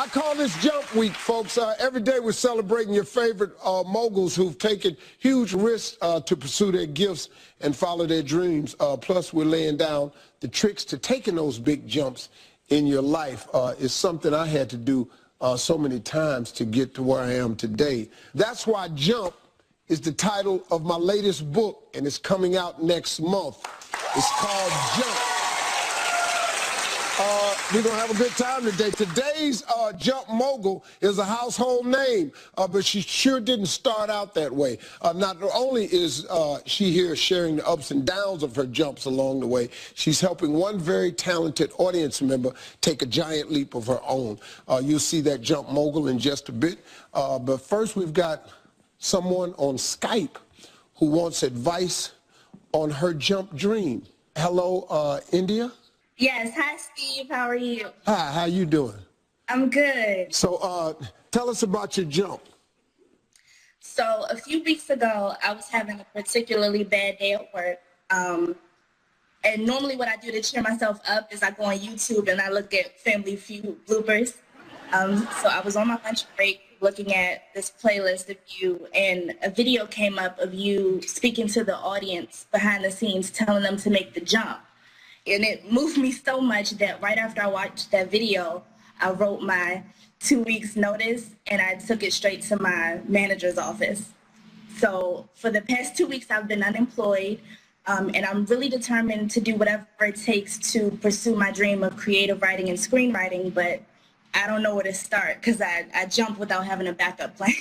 I call this Jump Week, folks. Every day we're celebrating your favorite moguls who've taken huge risks to pursue their gifts and follow their dreams. Plus, we're laying down the tricks to taking those big jumps in your life. It's something I had to do so many times to get to where I am today. That's why Jump is the title of my latest book, and it's coming out next month. It's called Jump. We're going to have a good time today. Today's Jump Mogul is a household name, but she sure didn't start out that way. Not only is she here sharing the ups and downs of her jumps along the way, she's helping one very talented audience member take a giant leap of her own. You'll see that Jump Mogul in just a bit. But first, we've got someone on Skype who wants advice on her jump dream. Hello, India? Yes. Hi, Steve. How are you? Hi. How you doing? I'm good. So tell us about your jump. So a few weeks ago, I was having a particularly bad day at work. And normally what I do to cheer myself up is I go on YouTube and I look at Family Feud bloopers. So I was on my lunch break looking at this playlist of you, and a video came up of you speaking to the audience behind the scenes, telling them to make the jump. And it moved me so much that right after I watched that video, I wrote my 2 weeks notice and I took it straight to my manager's office. So for the past 2 weeks, I've been unemployed, and I'm really determined to do whatever it takes to pursue my dream of creative writing and screenwriting, but I don't know where to start because I jump without having a backup plan.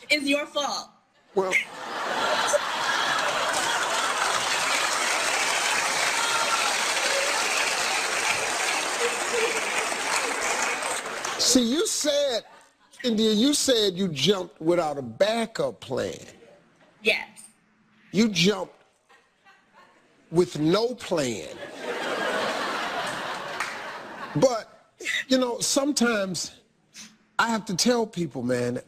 It's your fault. Well, see, you said, India, you said you jumped without a backup plan. Yes. You jumped with no plan. But, you know, sometimes I have to tell people, man,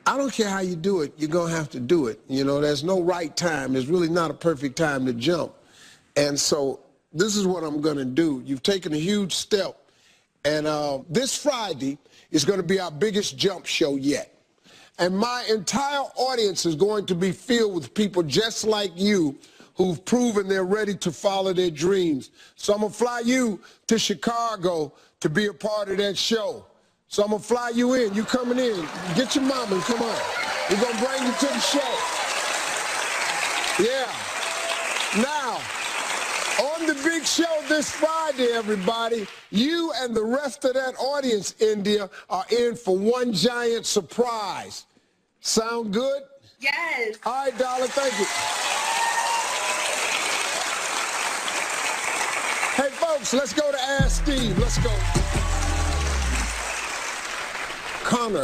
I don't care how you do it, you're going to have to do it. You know, there's no right time. There's really not a perfect time to jump. And so this is what I'm going to do. You've taken a huge step. And this Friday is going to be our biggest jump show yet. And my entire audience is going to be filled with people just like you who've proven they're ready to follow their dreams. So I'm going to fly you to Chicago to be a part of that show. So I'm going to fly you in. You coming in. Get your mama and come on. We're going to bring you to the show. Yeah. Now, on the big show this Friday, everybody, you and the rest of that audience, India, are in for one giant surprise. Sound good? Yes. All right, darling. Thank you. Hey, folks, let's go to Ask Steve. Let's go.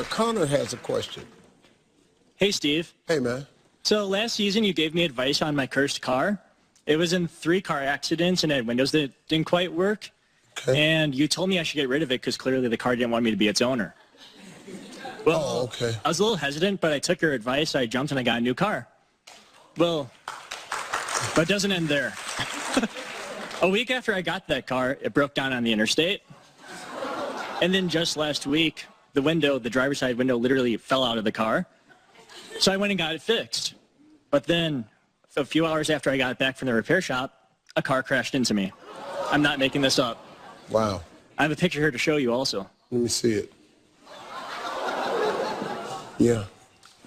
Connor has a question. Hey, Steve. Hey, man. So last season you gave me advice on my cursed car. It was in 3 car accidents and it had windows that didn't quite work. Okay. And you told me I should get rid of it because clearly the car didn't want me to be its owner. Well, okay. I was a little hesitant, but I took your advice. I jumped and I got a new car. Well, but it doesn't end there. A week after I got that car, it broke down on the interstate. And then just last week, the driver's side window literally fell out of the car. So I went and got it fixed. But then a few hours after I got it back from the repair shop, a car crashed into me. I'm not making this up. Wow. I have a picture here to show you also. Let me see it. Yeah.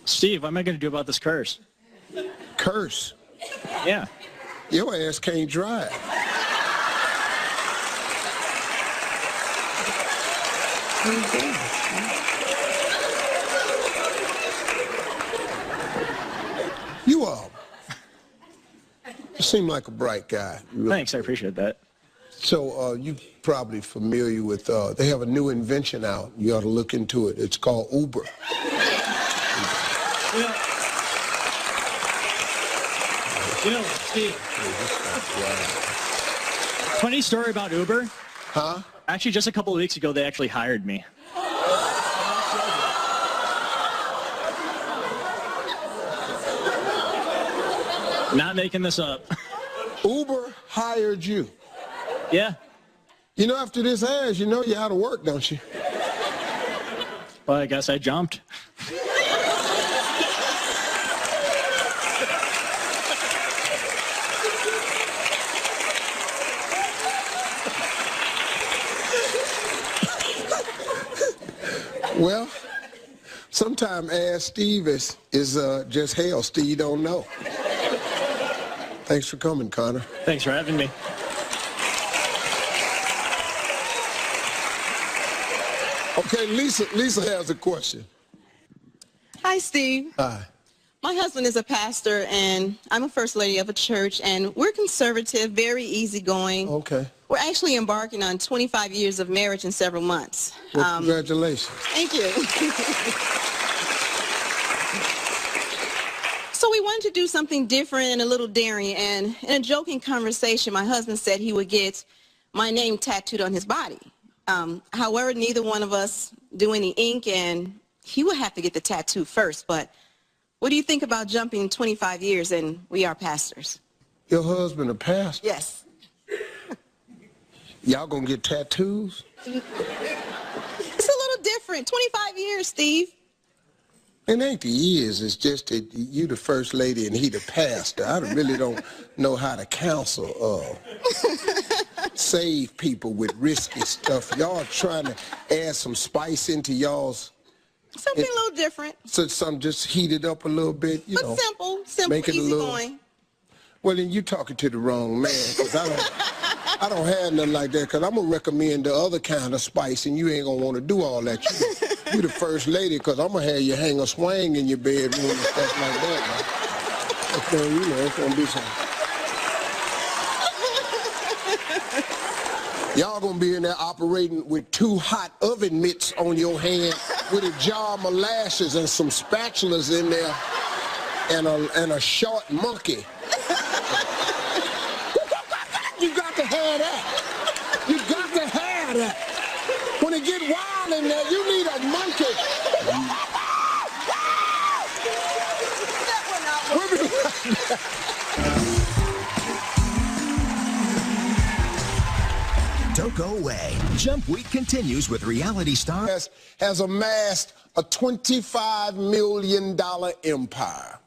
Steve, what am I going to do about this curse? Curse? Yeah. Your ass can't drive. You seem like a bright guy. Really. Thanks, I appreciate that. So you're probably familiar with, they have a new invention out. You ought to look into it. It's called Uber. Steve. Funny story about Uber. Huh? Actually, just a couple of weeks ago, they actually hired me. Not making this up. Uber hired you. Yeah. You know, after this airs, you know you're out of work, don't you? Well, I guess I jumped. Well, sometimes Ask Steve is just hell. Steve don't know. Thanks for coming, Connor. Thanks for having me. Okay, Lisa has a question. Hi, Steve. Hi. My husband is a pastor, and I'm a first lady of a church, and we're conservative, very easygoing. Okay. We're actually embarking on 25 years of marriage in several months. Well, congratulations. Thank you. So we wanted to do something different and a little daring, and in a joking conversation, my husband said he would get my name tattooed on his body. However, neither one of us do any ink, and he would have to get the tattoo first. But what do you think about jumping 25 years and we are pastors? Your husband a pastor? Yes. Y'all gonna get tattoos? It's a little different. 25 years, Steve. It ain't the years, it's just that you the first lady and he the pastor. I really don't know how to counsel save people with risky stuff. Y'all trying to add some spice into y'all's... Something a little different. So some just heat it up a little bit, you know. Simple, make it easy a little, going. Well, then you talking to the wrong man, because I don't have nothing like that, because I'm going to recommend the other kind of spice, and you ain't going to want to do all that. You the first lady, because I'm going to have you hang a swang in your bedroom and stuff like that. Okay, you know, it's going to be something. Y'all going to be in there operating with 2 hot oven mitts on your hand with a jar of molasses and some spatulas in there and a short monkey. You got to have that. You got to have that. When it get wild in there, you need a monkey. Don't go away. Jump Week continues with reality star... Has amassed a $25 million empire.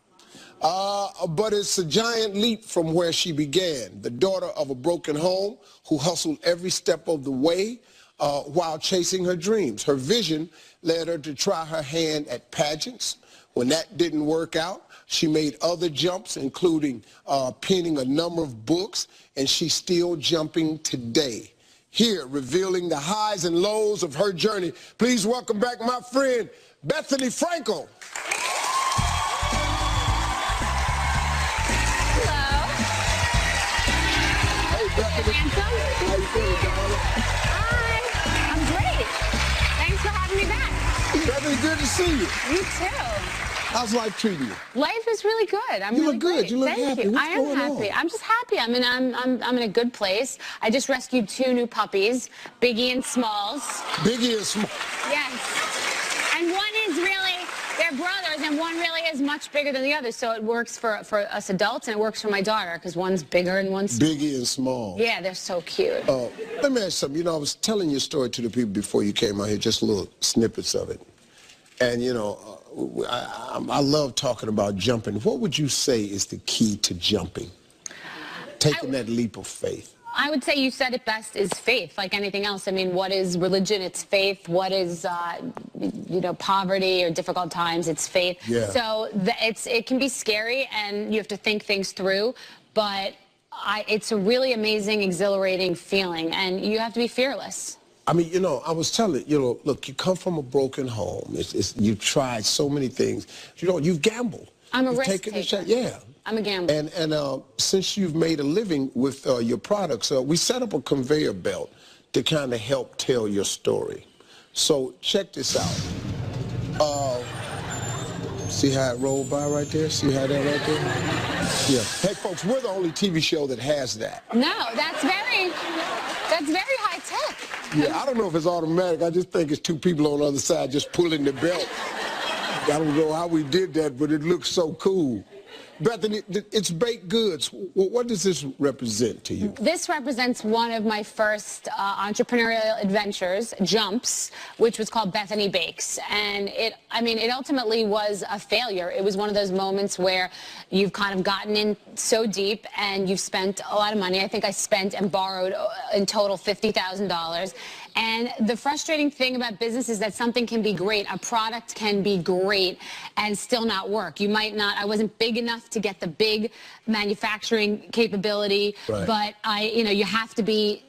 But it's a giant leap from where she began. The daughter of a broken home who hustled every step of the way while chasing her dreams. Her vision led her to try her hand at pageants. When that didn't work out, she made other jumps, including penning a number of books, and she's still jumping today. Here, revealing the highs and lows of her journey, please welcome back my friend, Bethany Frankel. How you feeling, darling? Hi, I'm great. Thanks for having me back. Bethany, good to see you. You too. How's life treating you? Life is really good. You really look good. Great. You look Thank happy. you. What's I am going happy. on? I'm just happy. I'm in a good place. I just rescued 2 new puppies, Biggie and Smalls. Biggie and Smalls. Yes. And one is really, they're brothers, and one really is much bigger than the other. So it works for us adults, and it works for my daughter, because one's bigger and one's... Biggie and Smalls. Yeah, they're so cute. Let me ask you something. You know, I was telling your story to the people before you came out here, just little snippets of it. And, you know, I love talking about jumping. What would you say is the key to jumping? Taking that leap of faith. I would say you said it best, is faith, like anything else. I mean, what is religion? It's faith. What is, you know, poverty or difficult times? It's faith. Yeah. So it can be scary, and you have to think things through, but it's a really amazing, exhilarating feeling, and you have to be fearless. I mean, you know, I was telling you know, look, you come from a broken home. You've tried so many things. You know, you've gambled. I'm a You've risk taken taker. Yeah. I'm a gambler. And since you've made a living with your products, we set up a conveyor belt to kind of help tell your story. So check this out. See how it rolled by right there? See how that right there? Yeah. Hey, folks, we're the only TV show that has that. No, that's very high tech. Yeah, I don't know if it's automatic. I just think it's two people on the other side just pulling the belt. I don't know how we did that, but it looks so cool. Bethany, it's baked goods. What does this represent to you? This represents one of my first entrepreneurial adventures, jumps, which was called Bethany Bakes. And it ultimately was a failure. It was one of those moments where you've kind of gotten in so deep and you've spent a lot of money. I think I spent and borrowed in total $50,000. And the frustrating thing about business is that something can be great, a product can be great and still not work. You might not, I wasn't big enough to get the big manufacturing capability, right. But you have to be,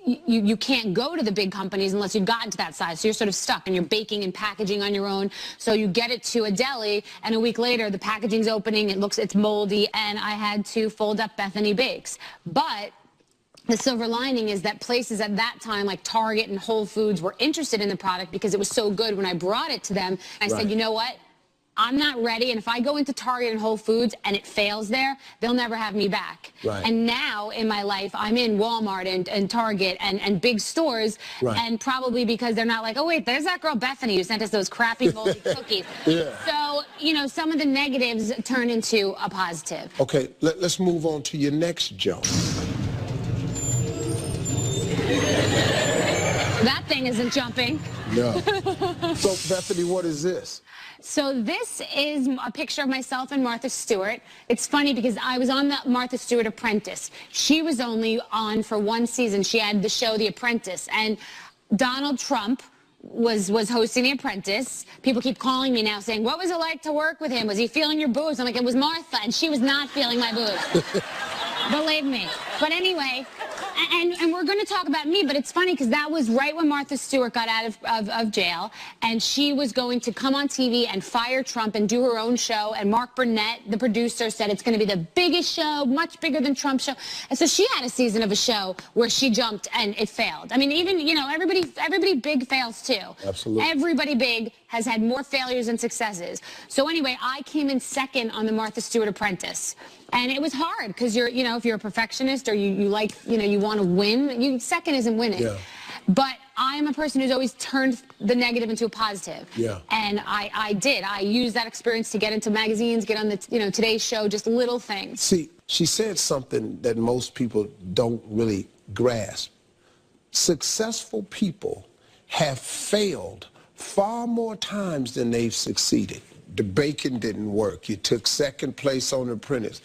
you can't go to the big companies unless you've gotten to that size. So you're sort of stuck and you're baking and packaging on your own. So you get it to a deli and a week later the packaging's opening, it's moldy, and I had to fold up Bethany Bakes. But the silver lining is that places at that time like Target and Whole Foods were interested in the product because it was so good when I brought it to them. And I said, you know what? I'm not ready, and if I go into Target and Whole Foods and it fails there, they'll never have me back. Right. And now in my life, I'm in Walmart and Target and big stores, right. And probably because they're not like, oh wait, there's that girl Bethany who sent us those crappy moldy cookies. Yeah. So, some of the negatives turn into a positive. Okay, let's move on to your next jump. That thing isn't jumping. No. So, Bethany, what is this? So this is a picture of myself and Martha Stewart. It's funny because I was on the Martha Stewart Apprentice. She was only on for one season. She had the show The Apprentice. And Donald Trump was hosting The Apprentice. People keep calling me now saying, what was it like to work with him? Was he feeling your boobs? I'm like, it was Martha, and she was not feeling my boobs. Believe me. But anyway, and we're going to talk about me, but it's funny because that was right when Martha Stewart got out of jail, and she was going to come on TV and fire Trump and do her own show, and Mark Burnett, the producer, said it's going to be the biggest show, much bigger than Trump's show. And so she had a season of a show where she jumped and it failed. I mean, even, everybody big fails too. Absolutely. Everybody big has had more failures than successes. So anyway, I came in second on the Martha Stewart Apprentice. And it was hard because if you're a perfectionist or you like, you want to win, second isn't winning. Yeah. But I'm a person who's always turned the negative into a positive. Yeah. And I did. I used that experience to get into magazines, get on the, Today's Show, just little things. See, she said something that most people don't really grasp. Successful people have failed far more times than they've succeeded. The bacon didn't work. You took second place on The Apprentice.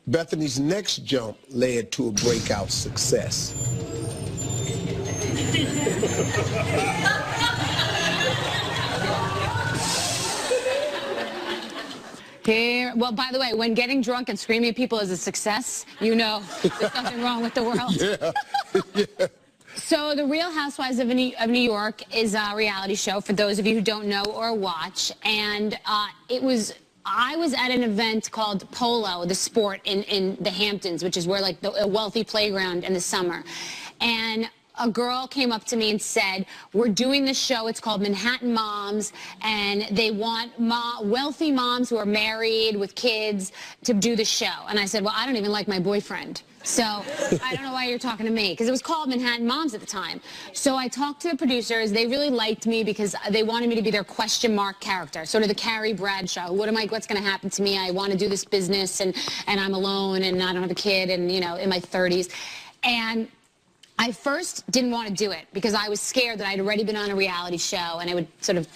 Bethany's next jump led to a breakout success. Well, by the way, when getting drunk and screaming at people is a success, there's something wrong with the world. Yeah. Yeah. So The Real Housewives of New York is a reality show for those of you who don't know or watch. And I was at an event called Polo, the sport in the Hamptons, which is where like a wealthy playground in the summer. And a girl came up to me and said, we're doing this show, it's called Manhattan Moms, and they want wealthy moms who are married with kids to do the show. And I said, well, I don't even like my boyfriend. So I don't know why you're talking to me, because it was called Manhattan Moms at the time. So I talked to the producers. They really liked me because they wanted me to be their question mark character, sort of the Carrie Bradshaw. What's going to happen to me? I want to do this business, and I'm alone, and I don't have a kid, and, in my 30s. And I first didn't want to do it because I was scared that I'd already been on a reality show, and it would sort of,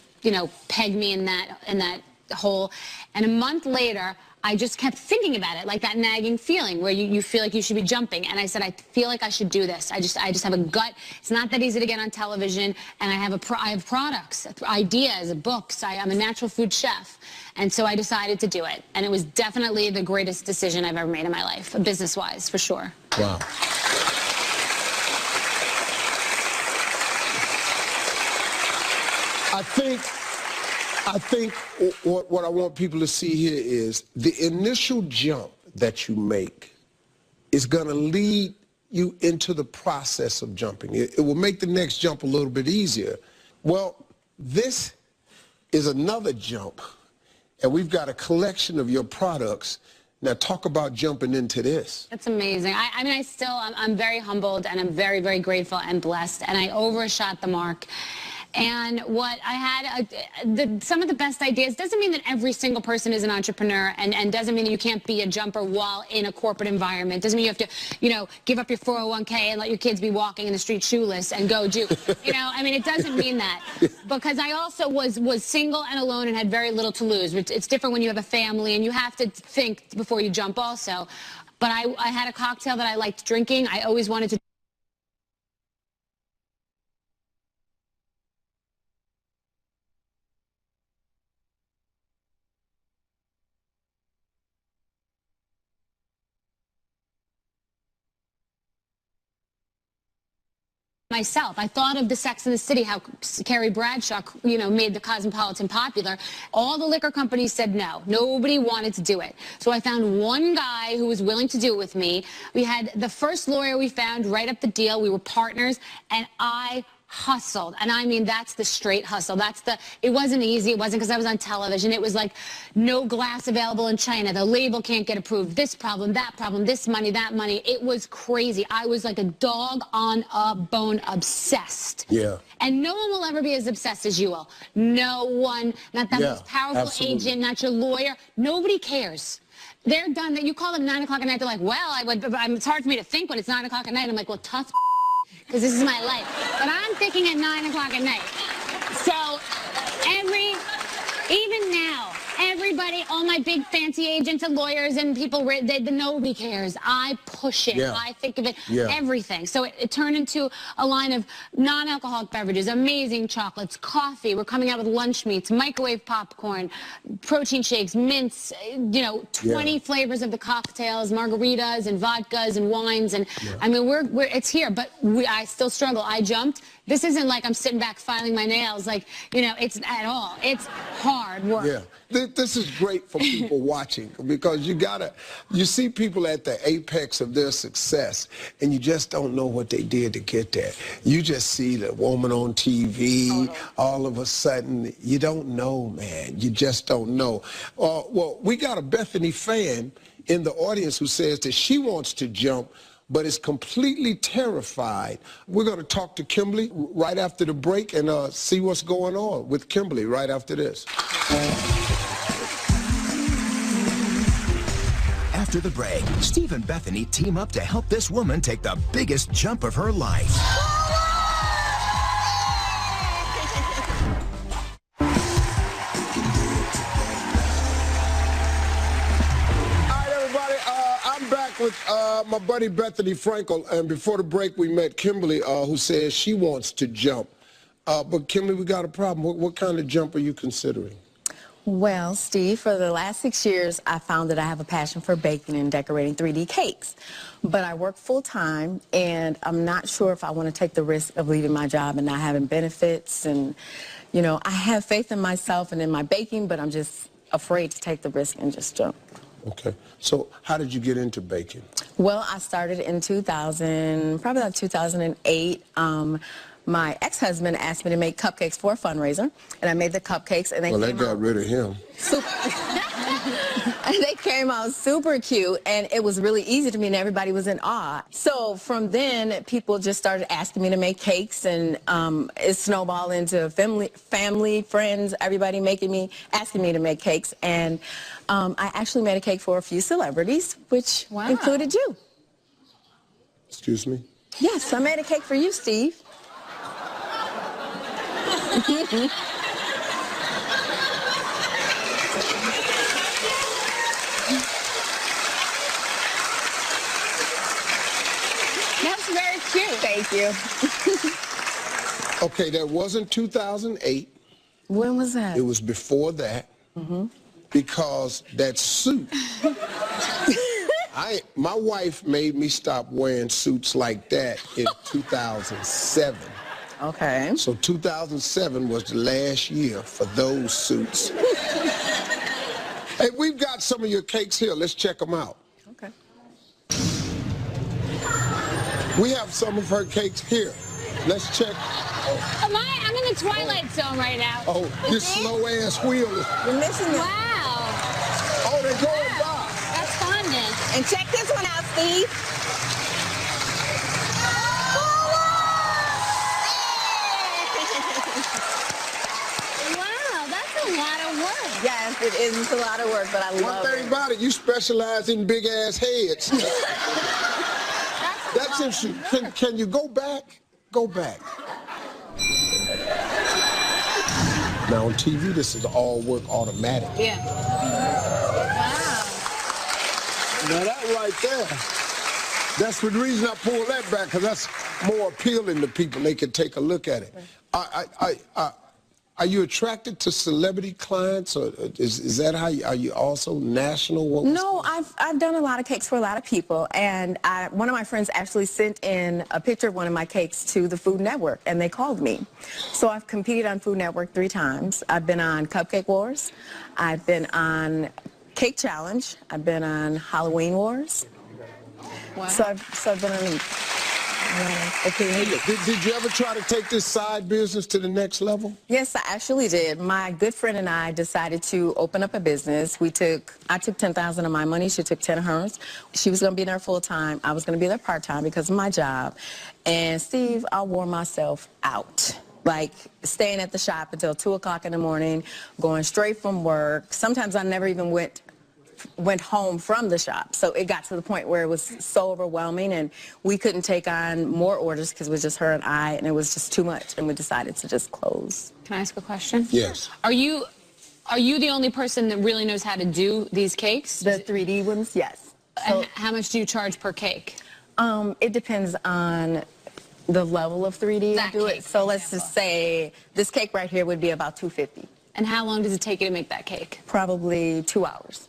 peg me in that hole. And a month later, I just kept thinking about it, like that nagging feeling where you feel like you should be jumping. And I said, I feel like I should do this. I just have a gut. It's not that easy to get on television. And I have products, ideas, books. I'm a natural food chef. And so I decided to do it. And it was definitely the greatest decision I've ever made in my life, business-wise, for sure. Wow. I think what I want people to see here is the initial jump that you make is going to lead you into the process of jumping. It will make the next jump a little bit easier. Well, this is another jump and we've got a collection of your products. Now talk about jumping into this. That's amazing. I mean, I'm very humbled, and I'm very, very grateful and blessed, and I overshot the mark. And what I had, some of the best ideas, doesn't mean that every single person is an entrepreneur, and doesn't mean that you can't be a jumper while in a corporate environment. Doesn't mean you have to, you know, give up your 401k and let your kids be walking in the street shoeless and go do, you know, I mean, it doesn't mean that. Because I also was single and alone and had very little to lose. It's different when you have a family, and you have to think before you jump also. But I had a cocktail that I liked drinking. I always wanted to myself. I thought of the Sex and the City, how Carrie Bradshaw, you know, made the Cosmopolitan popular. All the liquor companies said no. Nobody wanted to do it. So I found one guy who was willing to do it with me. We had the first lawyer we found write up the deal. We were partners, and I hustled. And I mean, that's the straight hustle. It wasn't easy. It wasn't because I was on television. It was like no glass available in China. The label can't get approved. This problem, that problem, this money, that money. It was crazy. I was like a dog on a bone, obsessed. Yeah. And no one will ever be as obsessed as you will. No one, not that most powerful agent, not your lawyer. Nobody cares. They're done. You call them 9 o'clock at night. They're like, well, it's hard for me to think when it's 9 o'clock at night. I'm like, well, tough, because this is my life. But I'm thinking at 9 o'clock at night. So even now, everybody, all my big fancy agents and lawyers and people, nobody cares. I push it. Yeah. I think of it, everything. So it turned into a line of non-alcoholic beverages, amazing chocolates, coffee. We're coming out with lunch meats, microwave popcorn, protein shakes, mints, you know, 20 flavors of the cocktails, margaritas and vodkas and wines. And I mean, it's here, but I still struggle. I jumped. This isn't like I'm sitting back filing my nails, like, you know, it's at all. It's hard work. Yeah. This is great for people watching, because you see people at the apex of their success, and you just don't know what they did to get there. You just see the woman on TV, all of a sudden, you don't know, man. You just don't know. Well, we got a Bethany fan in the audience who says that she wants to jump, but is completely terrified. We're going to talk to Kimberly right after the break and see what's going on with Kimberly right after this. After the break, Steve and Bethany team up to help this woman take the biggest jump of her life. With my buddy Bethany Frankel, and before the break we met Kimberly, who says she wants to jump. But Kimberly, we got a problem. What kind of jump are you considering? Well, Steve, for the last 6 years, I found that I have a passion for baking and decorating 3D cakes. But I work full-time, and I'm not sure if I want to take the risk of leaving my job and not having benefits. And, you know, I have faith in myself and in my baking, but I'm just afraid to take the risk and just jump. Okay. So how did you get into baking? Well, I started in 2000, probably like 2008. My ex-husband asked me to make cupcakes for a fundraiser, and I made the cupcakes, and they got rid of him. And they came out super cute, and it was really easy to me, and everybody was in awe. So from then, people just started asking me to make cakes, and it snowballed into family, friends, everybody asking me to make cakes. And I actually made a cake for a few celebrities, which included you. Excuse me? Yes, I made a cake for you, Steve. That's very cute. Thank you. Okay, that wasn't 2008. When was that? It was before that. Because that suit, my wife made me stop wearing suits like that in 2007. Okay. So 2007 was the last year for those suits. Hey, we've got some of your cakes here. Let's check them out. Okay. We have some of her cakes here. Let's check. I'm in the twilight zone right now. Oh, this slow-ass wheel. You're missing it. Wow. they're going by. That's fondant. And check this one out, Steve. Wow, that's a lot of work. Yes, it is. It's a lot of work, but I love One thing it. about it, you specialize in big ass heads. That's interesting. Can you go back? Go back. Now on TV, this is all work automatic. Yeah. Wow. Now that right there, that's the reason I pull that back, because that's more appealing to people. They can take a look at it. Are you attracted to celebrity clients, or is that how you, are you also national? No, I've done a lot of cakes for a lot of people, and one of my friends actually sent in a picture of one of my cakes to the Food Network, and they called me. So I've competed on Food Network 3 times. I've been on Cupcake Wars. I've been on Cake Challenge. I've been on Halloween Wars. Wow. So I've been on. Okay. Did you ever try to take this side business to the next level? Yes, I actually did. My good friend and I decided to open up a business. I took $10,000 of my money. She took 10 of hers. She was going to be there full time. I was going to be there part time because of my job. And Steve, I wore myself out. Like staying at the shop until 2 o'clock in the morning, going straight from work. Sometimes I never even went home from the shop. So it got to the point where it was so overwhelming and we couldn't take on more orders because it was just her and I, and it was just too much, and we decided to just close. Can I ask a question? Yes. Are you the only person that really knows how to do these cakes? The 3D ones, yes. And how much do you charge per cake? It depends on the level of 3D That I do cake, it. So for let's just say this cake right here would be about $250. And how long does it take you to make that cake? Probably 2 hours.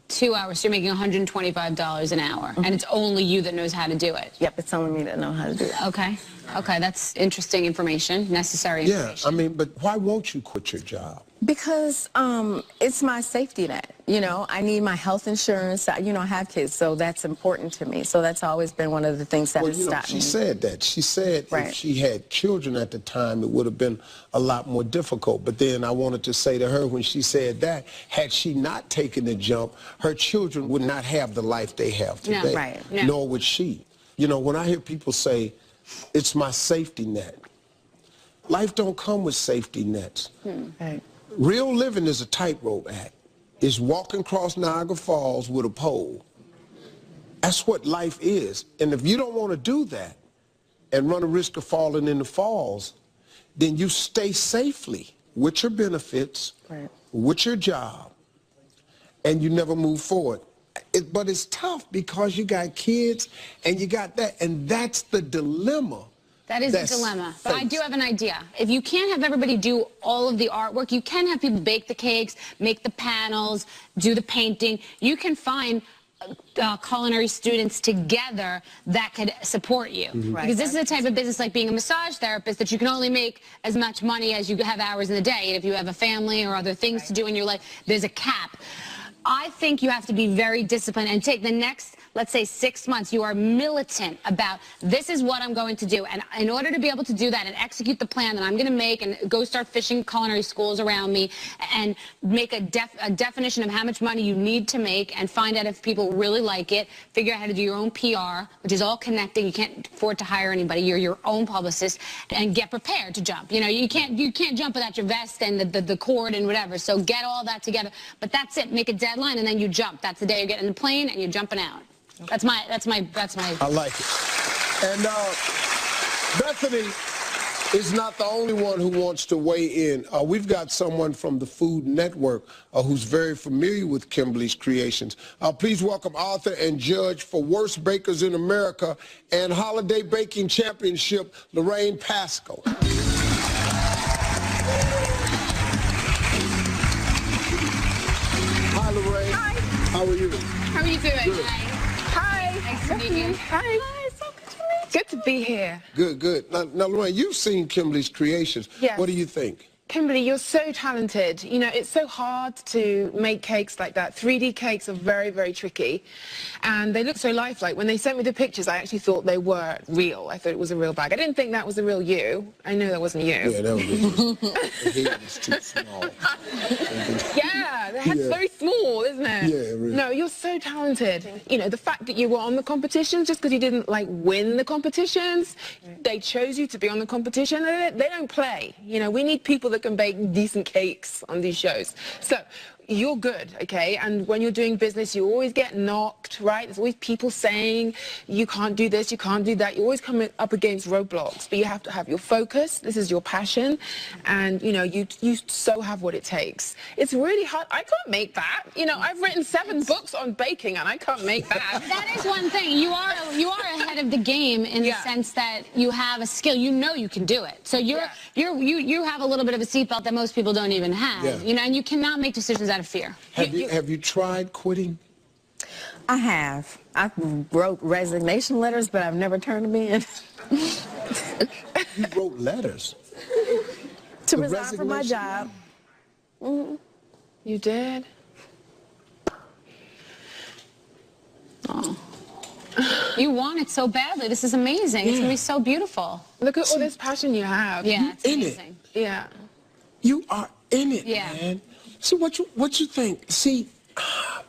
2 hours, so you're making $125 an hour, and it's only you that knows how to do it. Yep, it's only me that know how to do it. Okay, that's interesting information, necessary information. Yeah, I mean, but why won't you quit your job? Because it's my safety net. You know, I need my health insurance. You know, I have kids, so that's important to me. So that's always been one of the things that has stopped me. She said that. She said if she had children at the time, it would have been a lot more difficult. But then I wanted to say to her when she said that, had she not taken the jump, her children would not have the life they have today. No, right. No. Nor would she. You know, when I hear people say, it's my safety net, life don't come with safety nets. Right. Real living is a tightrope act. It's walking across Niagara Falls with a pole. That's what life is. And if you don't want to do that and run a risk of falling in the falls, then you stay safely with your benefits, with your job, and you never move forward. But it's tough because you got kids and you got that, and that's the dilemma. That is a dilemma. But I do have an idea. If you can't have everybody do all of the artwork, you can have people bake the cakes, make the panels, do the painting. You can find culinary students together that could support you. Because this is the type of business like being a massage therapist that you can only make as much money as you have hours in the day. And if you have a family or other things to do in your life, there's a cap. I think you have to be very disciplined and take the next, let's say, 6 months. You are militant about this is what I'm going to do. And in order to be able to do that and execute the plan that I'm going to make and go start fishing culinary schools around me and make a definition of how much money you need to make and find out if people really like it, figure out how to do your own PR, which is all connecting. You can't afford to hire anybody. You're your own publicist, and get prepared to jump. You know, you can't jump without your vest and the cord and whatever. So get all that together. But that's it. Make a deadline and then you jump. That's the day you get in the plane and you're jumping out. That's my. I like it. And Bethany is not the only one who wants to weigh in. We've got someone from the Food Network who's very familiar with Kimberly's creations. Please welcome author and judge for Worst Bakers in America and Holiday Baking Championship, Lorraine Pascal. Hi, Lorraine. Hi. How are you? How are you doing? Good. Hi. Nice to meet you. Hi. Hi. So good to meet you. Good to be here. Good, good. Now, Lorraine, you've seen Kimberly's creations. Yes. What do you think? Kimberly, you're so talented. You know, it's so hard to make cakes like that. 3D cakes are very, very tricky. And they look so lifelike. When they sent me the pictures, I actually thought they were real. I thought it was a real bag. I didn't think that was the real you. I knew that wasn't you. Yeah, that was it. The head is too small. Yeah, the head's very small, isn't it? Yeah, really. No, you're so talented. You know, the fact that you were on the competitions, just because you didn't, like, win the competitions, they chose you to be on the competition. They don't play. You know, we need people that can bake decent cakes on these shows. So you're good, okay? And when you're doing business, you always get knocked, right? There's always people saying, you can't do this, you can't do that. You always come up against roadblocks, but you have to have your focus. This is your passion. And, you know, you so have what it takes. It's really hard. I can't make that. You know, I've written 7 books on baking, and I can't make that. That is one thing. You are ahead of the game in the sense that you have a skill. You know you can do it. So you have a little bit of a seatbelt that most people don't even have. Yeah. You know, and you cannot make decisions out of fear. Have you tried quitting? I have. I wrote resignation letters, but I've never turned them in. You wrote letters? To resign from my job. Mm-hmm. You did? Oh. You want it so badly. This is amazing. It's going to be so beautiful. Look at all this passion you have. Yeah, it's in amazing. it. Yeah. You are in it, Yeah. man. So what you think? See,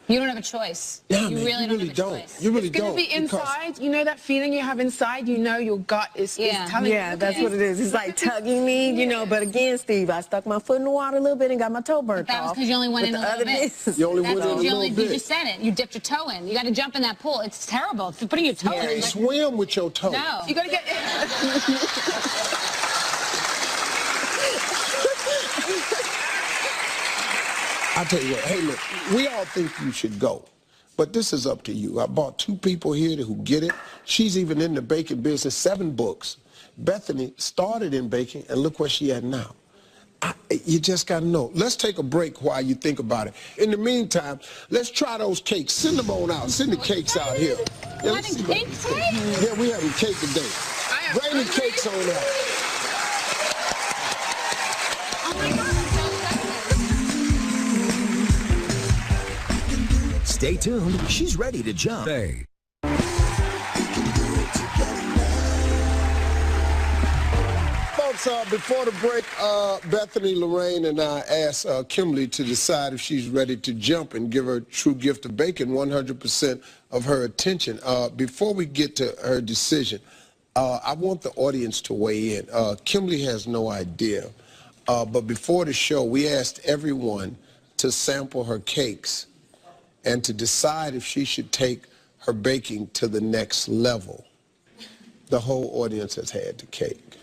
you don't have a choice. No, you man, really you don't have a choice. You really it's going to be inside. You know that feeling you have inside? You know your gut is telling you. Yeah, that's what it is. It's like tugging me, you know. But again, Steve, I stuck my foot in the water a little bit and got my toe burnt off. That was because you only went in a little bit. You only went in a little bit. You just said it. You dipped your toe in. You got to jump in that pool. It's terrible. If you're putting your toe in. You can't swim with your toe. No. You got to get... I tell you what, hey, look, we all think you should go, but this is up to you. I brought 2 people here who get it. She's even in the baking business, 7 books. Bethany started in baking, and look where she at now. You just got to know. Let's take a break while you think about it. In the meantime, let's try those cakes. Send them on out. Send the cakes out here. Yeah, having cake today? Yeah, we having cake today. Bring the cakes on out. Oh my God. Stay tuned. She's ready to jump. Hey. Folks, before the break, Bethany, Lorraine, and I asked Kimberly to decide if she's ready to jump and give her true gift of bacon 100% of her attention. Before we get to her decision, I want the audience to weigh in. Kimberly has no idea, but before the show, we asked everyone to sample her cakes and to decide if she should take her baking to the next level. The whole audience has had the cake.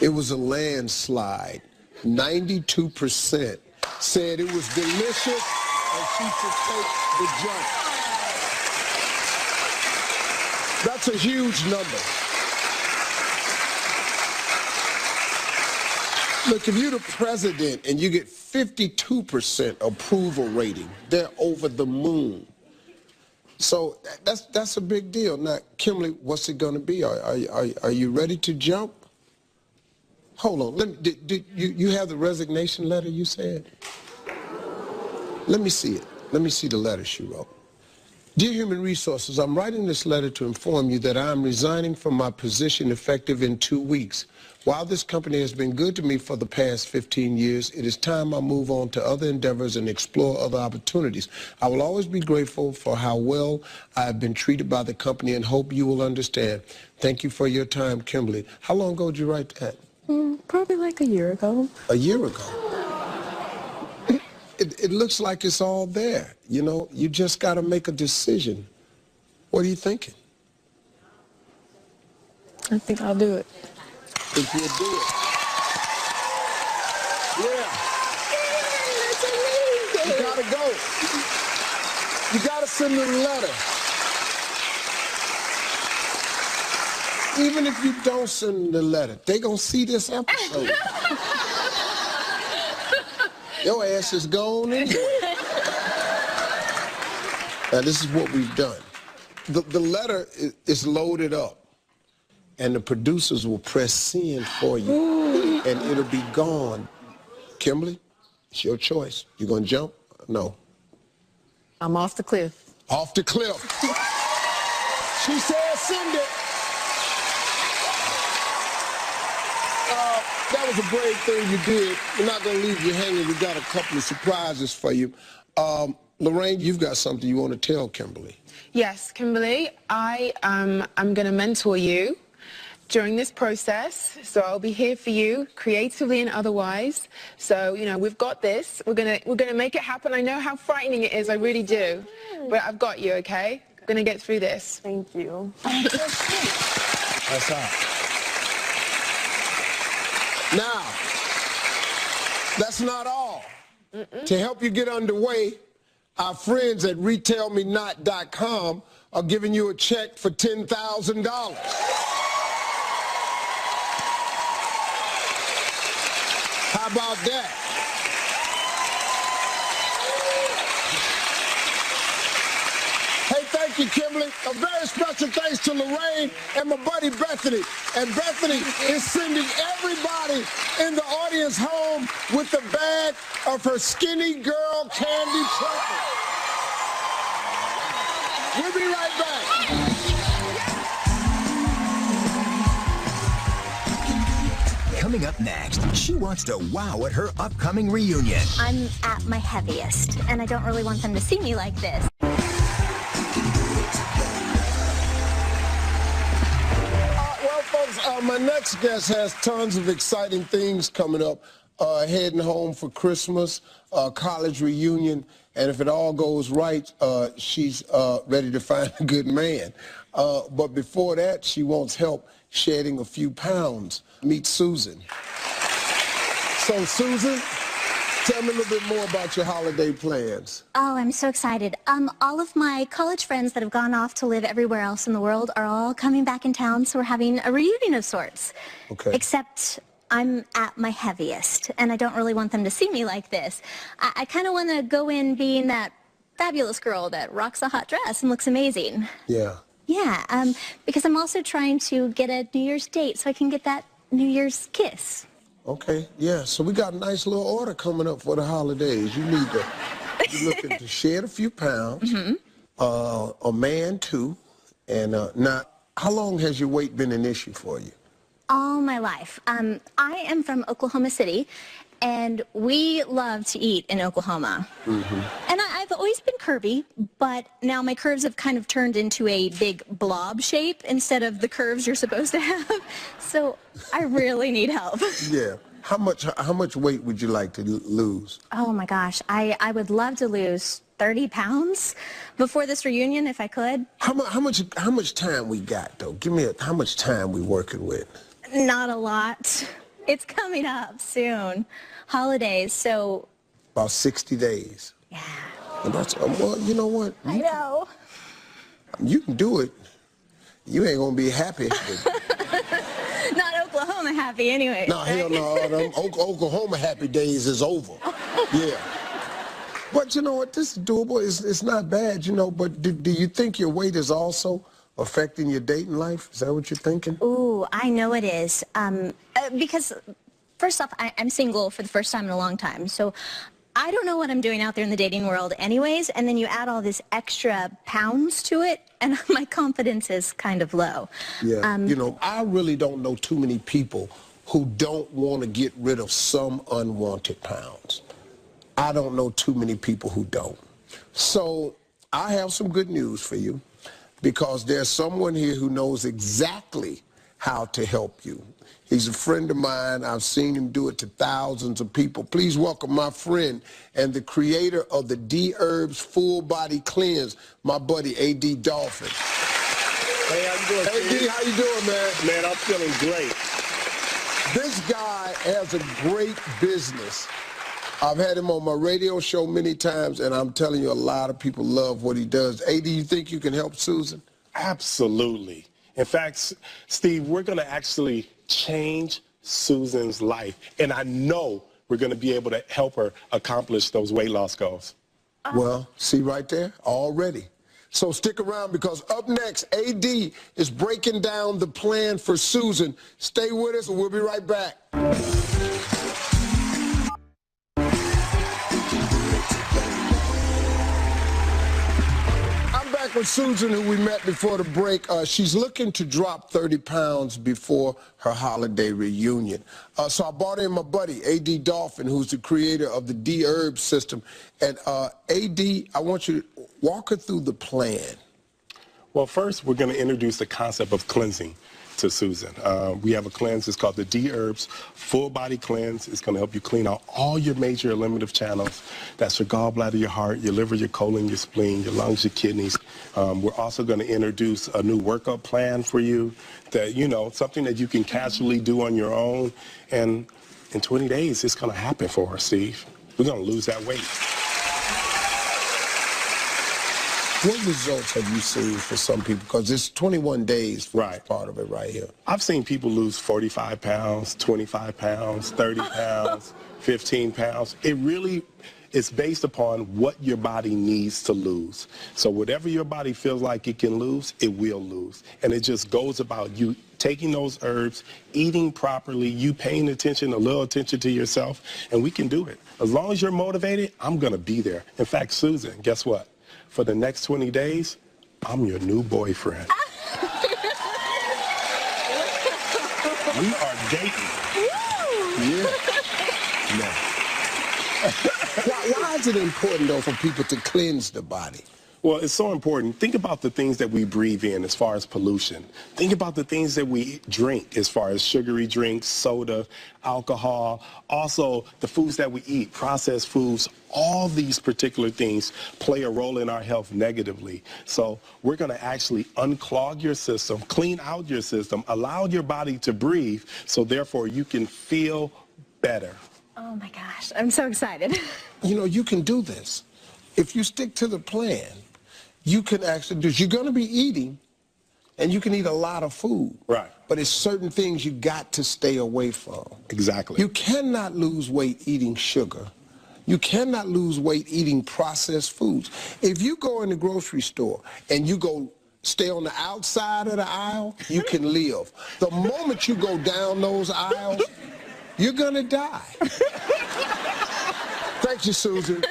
It was a landslide. 92% said it was delicious and she should take the jump. That's a huge number. Look, if you're the president and you get 52% approval rating, they're over the moon. So that's a big deal. Now, Kimberly, what's it going to be? Are you ready to jump? Hold on. Did you have the resignation letter you said? Let me see it. Let me see the letter she wrote. Dear Human Resources, I'm writing this letter to inform you that I'm resigning from my position effective in 2 weeks. While this company has been good to me for the past 15 years, it is time I move on to other endeavors and explore other opportunities. I will always be grateful for how well I have been treated by the company and hope you will understand. Thank you for your time, Kimberly. How long ago did you write that? Probably like a year ago. A year ago? It looks like it's all there. You know, you just got to make a decision. What are you thinking? I think I'll do it. Think you'll do it? Yeah. That's amazing. You gotta go. You gotta send them a letter. Even if you don't send the letter, they gonna see this episode. Your ass is gone anyway. Now this is what we've done. The letter is loaded up. and the producers will press send for you, and it'll be gone. Kimberly, it's your choice. You gonna jump? No. I'm off the cliff. Off the cliff. She said send it. That was a brave thing you did. We're not gonna leave you hanging. We got a couple of surprises for you. Lorraine, you've got something you want to tell Kimberly. Yes, Kimberly, I'm going to mentor you during this process. So I'll be here for you, creatively and otherwise. So, you know, we've got this. We're gonna make it happen. I know how frightening it is. I really do. But I've got you, okay? I'm going to get through this. Thank you. That's all. Now, that's not all. To help you get underway, our friends at retailmenot.com are giving you a check for $10,000. How about that? Hey, thank you, Kimberly. A very special thanks to Lorraine and my buddy Bethany. And Bethany is sending everybody in the audience home with a bag of her Skinny Girl candy truffles. We'll be right back. Coming up next, she wants to wow at her upcoming reunion. I'm at my heaviest, and I don't really want them to see me like this. Well, folks, my next guest has tons of exciting things coming up. Heading home for Christmas, college reunion, and if it all goes right, she's ready to find a good man. But before that, she wants help shedding a few pounds. Meet Susan. So, Susan, tell me a little bit more about your holiday plans. Oh, I'm so excited. All of my college friends that have gone off to live everywhere else in the world are all coming back in town, so we're having a reunion of sorts. Okay. Except I'm at my heaviest, and I don't really want them to see me like this. I kind of want to go in being that fabulous girl that rocks a hot dress and looks amazing. Yeah. Yeah, because I'm also trying to get a New Year's date so I can get that New Year's kiss. Okay, yeah, so we got a nice little order coming up for the holidays. You need to, you're looking to shed a few pounds, a man too, and now, how long has your weight been an issue for you? All my life. I am from Oklahoma City, and we love to eat in Oklahoma. And I've always been curvy, but now my curves have kind of turned into a big blob shape instead of the curves you're supposed to have. So I really need help. Yeah. How much weight would you like to lose? Oh my gosh, I would love to lose 30 pounds before this reunion if I could. How much time we got though? Give me how much time we working with? Not a lot. It's coming up soon. Holidays, so... About 60 days. Yeah. And that's, well, you know what? I know. You can do it. You ain't gonna be happy. Not Oklahoma happy anyway. No, hell no. Them Oklahoma happy days is over. Yeah. But you know what? This is doable. It's not bad, you know, but do you think your weight is also affecting your dating life? Is that what you're thinking? Ooh, I know it is. Because, first off, I'm single for the first time in a long time, so I don't know what I'm doing out there in the dating world anyways, and then you add all this extra pounds to it, and my confidence is kind of low. Yeah, you know, I really don't know too many people who don't want to get rid of some unwanted pounds. I don't know too many people who don't. So I have some good news for you, because there's someone here who knows exactly how to help you. He's a friend of mine. I've seen him do it to thousands of people. Please welcome my friend and the creator of the D-Herbs Full Body Cleanse, my buddy A.D. Dolphin. Hey, how you doing, A.D., how you doing, man? Man, I'm feeling great. This guy has a great business. I've had him on my radio show many times, and I'm telling you, a lot of people love what he does. A.D., you think you can help Susan? Absolutely. In fact, Steve, we're going to actually change Susan's life, and I know we're going to be able to help her accomplish those weight loss goals. Well, see right there, already. So stick around because up next, AD is breaking down the plan for Susan. Stay with us and we'll be right back. I'm back with Susan, who we met before the break. She's looking to drop 30 pounds before her holiday reunion. So I brought in my buddy, AD Dolphin, who's the creator of the D-Herb system. And AD, I want you to walk her through the plan. Well, first, we're going to introduce the concept of cleansing to Susan. We have a cleanse. It's called the D-Herbs Full Body Cleanse. It's going to help you clean out all your major eliminative channels. That's your gallbladder, your heart, your liver, your colon, your spleen, your lungs, your kidneys. We're also going to introduce a new workout plan for you that, you know, something that you can casually do on your own. And in 20 days, it's going to happen for her, Steve. We're going to lose that weight. What results have you seen for some people? Because it's 21 days for part of it right here. I've seen people lose 45 pounds, 25 pounds, 30 pounds, 15 pounds. It really is based upon what your body needs to lose. So whatever your body feels like it can lose, it will lose. And it just goes about you taking those herbs, eating properly, you paying attention, a little attention to yourself, and we can do it. As long as you're motivated, I'm going to be there. In fact, Susan, guess what? For the next 20 days, I'm your new boyfriend. We are dating. Yeah. No. Why is it important, though, for people to cleanse the body? Well, it's so important. Think about the things that we breathe in as far as pollution. Think about the things that we drink as far as sugary drinks, soda, alcohol, also the foods that we eat, processed foods. All these particular things play a role in our health negatively. So we're going to actually unclog your system, clean out your system, allow your body to breathe, so therefore you can feel better. Oh my gosh, I'm so excited. You know, you can do this. If you stick to the plan, you can actually do this. You're going to be eating, and you can eat a lot of food. Right. But it's certain things you got to stay away from. Exactly. You cannot lose weight eating sugar. You cannot lose weight eating processed foods. If you go in the grocery store and you go stay on the outside of the aisle, you can live. The moment you go down those aisles, you're going to die. Thank you, Susan.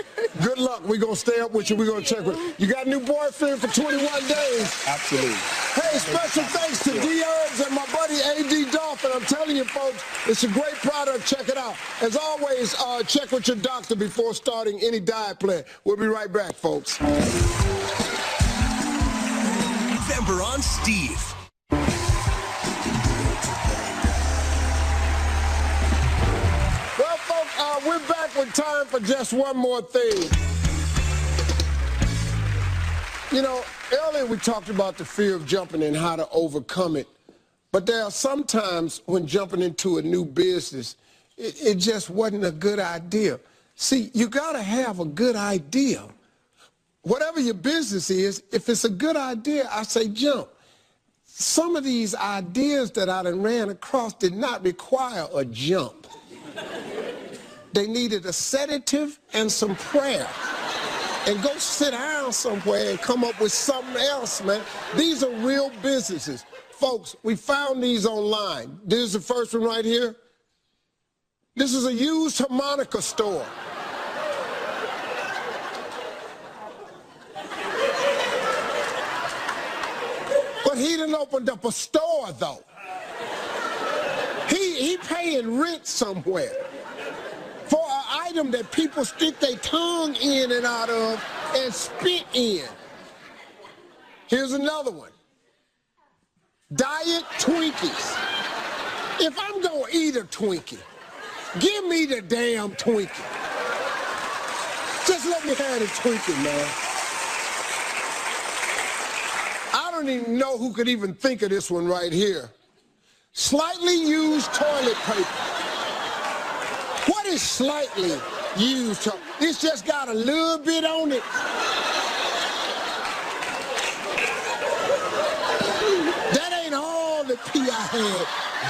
Good luck. We're going to stay up with you. We're going to check with you. You got a new boyfriend for 21 days. Absolutely. Hey, special thanks to D-Herbs and my buddy AD Dolphin. I'm telling you, folks, it's a great product. Check it out. As always, check with your doctor before starting any diet plan. We'll be right back, folks. November on Steve. Well, folks, we're back with time for just one more thing. You know, earlier we talked about the fear of jumping and how to overcome it. But there are some times when jumping into a new business, it just wasn't a good idea. See, you got to have a good idea. Whatever your business is, if it's a good idea, I say jump. Some of these ideas that I done ran across did not require a jump. They needed a sedative and some prayer. And go sit down somewhere and come up with something else, man. These are real businesses. Folks, we found these online. This is the first one right here. This is a used harmonica store. But he done opened up a store, though. He paying rent somewhere for an item that people stick their tongue in and out of and spit in. Here's another one. Diet Twinkies. If I'm gonna eat a Twinkie, give me the damn Twinkie. Just let me have the Twinkie, man. I don't even know who could even think of this one right here. Slightly used toilet paper. What is slightly used? It's just got a little bit on it. That ain't all the pee I had,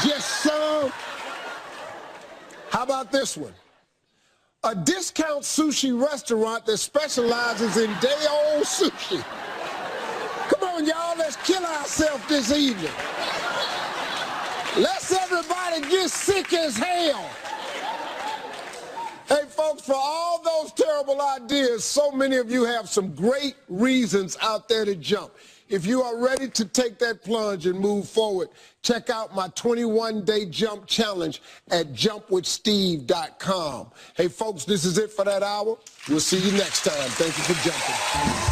just some. How about this one? A discount sushi restaurant that specializes in day-old sushi. ourselves this evening. Let's everybody get sick as hell. Hey, folks, for all those terrible ideas, so many of you have some great reasons out there to jump. If you are ready to take that plunge and move forward, check out my 21-day jump challenge at jumpwithsteve.com. Hey, folks, this is it for that hour. We'll see you next time. Thank you for jumping.